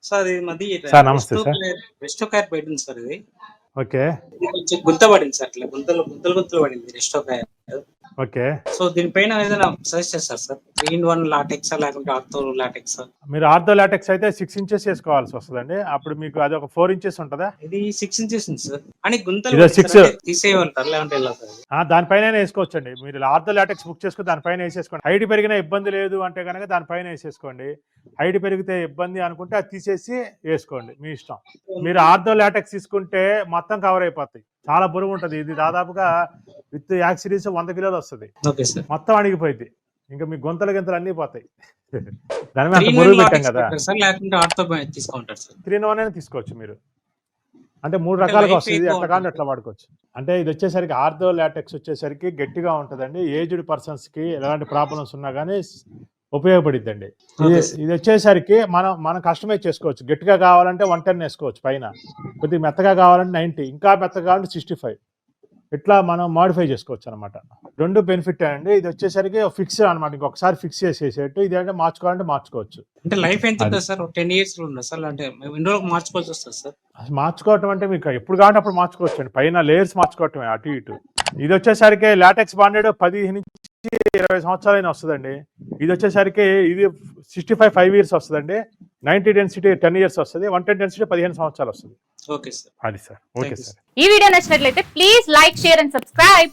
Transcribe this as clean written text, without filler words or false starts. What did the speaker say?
Sir ఇది మాది sir నమస్తే సార్. రెస్టో కార్ పెట్టింది సార్ ఇది. ఓకే. ఇది కొంచెం గుంత పడింది సార్, ఇట్లా గుంతలు పడింది రెస్టో కార్. ఓకే. సో దీనిపైన ఏదైనా సజెస్ట్ చేస్తారు సార్? 3-in-1 లాటెక్స్ లేకుంటే ఆర్థో లాటెక్స్? మీరు ఆర్థో లాటెక్స్ అయితే 6 inches వేసుకోవాల్సి వస్తుందండి. అప్పుడు మీకు అది ఒక 4 inches ఉంటుందా? ఇది 6 inches ఉంది సార్. అని గుంతలు ఇదో 6 తీసేయమంటారు లేకుంటే ఎలా సార్? దానిపైన వేసుకోవచ్చండి. మీరు ఆర్థో లాటెక్స్ బుక్ చేసుకుని దానిపైన వేసేసుకోండి. హైట్ పెరిగిన ఇబ్బంది లేదు అంటే కనుక దానిపైన వేసేసుకోండి. హైట్ పెరిగితే ఇబ్బంది అనుకుంటే అది తీసేసి వేసుకోండి, మీ ఇష్టం. మీరు ఆర్థో లాటెక్స్ తీసుకుంటే మొత్తం కవర్ అయిపోతాయి. చాలా బరువు ఉంటుంది. ఇది దాదాపుగా విత్ యాక్సిరీస్ 100 kilos వస్తుంది. మొత్తం అణిగిపోయింది. ఇంకా మీ గింతలు అన్ని పోతాయి. దాని మీద బరువు పెట్టాం కదా. 3-in-1 తీసుకోవచ్చు మీరు. అంటే 3 రకాలుగా వస్తుంది. ఎట్లా కానీ అట్లా వాడుకోవచ్చు. అంటే ఇది వచ్చేసరికి ఆర్థో లాటెక్స్ వచ్చేసరికి గట్టిగా ఉంటుందండి. ఏజ్డ్ పర్సన్స్ కి ఎలాంటి ప్రాబ్లమ్స్ ఉన్నా కానీ ఉపయోగపడిద్దండి. ఇది వచ్చేసరికి మనం కస్టమైజ్ చేసుకోవచ్చు. గట్టిగా కావాలంటే 110 వేసుకోవచ్చు పైన, కొద్దిగా మెత్తగా కావాలంటే 90, ఇంకా మెత్తగా కావాలంటే 65. ఇట్లా మనం మాడిఫై చేసుకోవచ్చు అనమాట. 2 బెనిఫిట్ అండి. ఇది వచ్చేసరికి ఫిక్స్ అనమాట. ఇంకొకసారి ఫిక్స్ చేసేసేట్టు. ఇది అంటే మార్చుకోవాలంటే మార్చుకోవచ్చు. అంటే లైఫ్ ఎంత ఉంటుంది సార్? 10 years ఉండదు సార్? అంటే ఎన్ని రోజులకు మార్చుకోవాల్సి వస్తుంది సార్? మార్చుకోవటం అంటే మీకు ఎప్పుడు కావాలంటే అప్పుడు మార్చుకోవచ్చు అండి. పైన లేయర్స్ మార్చుకోవటమే అటు ఇటు. ఇది వచ్చేసరికి లాటెక్స్ బాండెడ్ 15 నుంచి 20 సంవత్సరాలైనా వస్తుందండి. ఇది వచ్చేసరికి ఇది 65 5 years వస్తుందండి. 90 డెన్సిటీ 10 years వస్తుంది. 110 డెన్సిటీ 15 సంవత్సరాలు వస్తుంది. Okay sir. అది సార్. Okay sir. ఈ వీడియో నచ్చినట్లయితే please like, share and subscribe.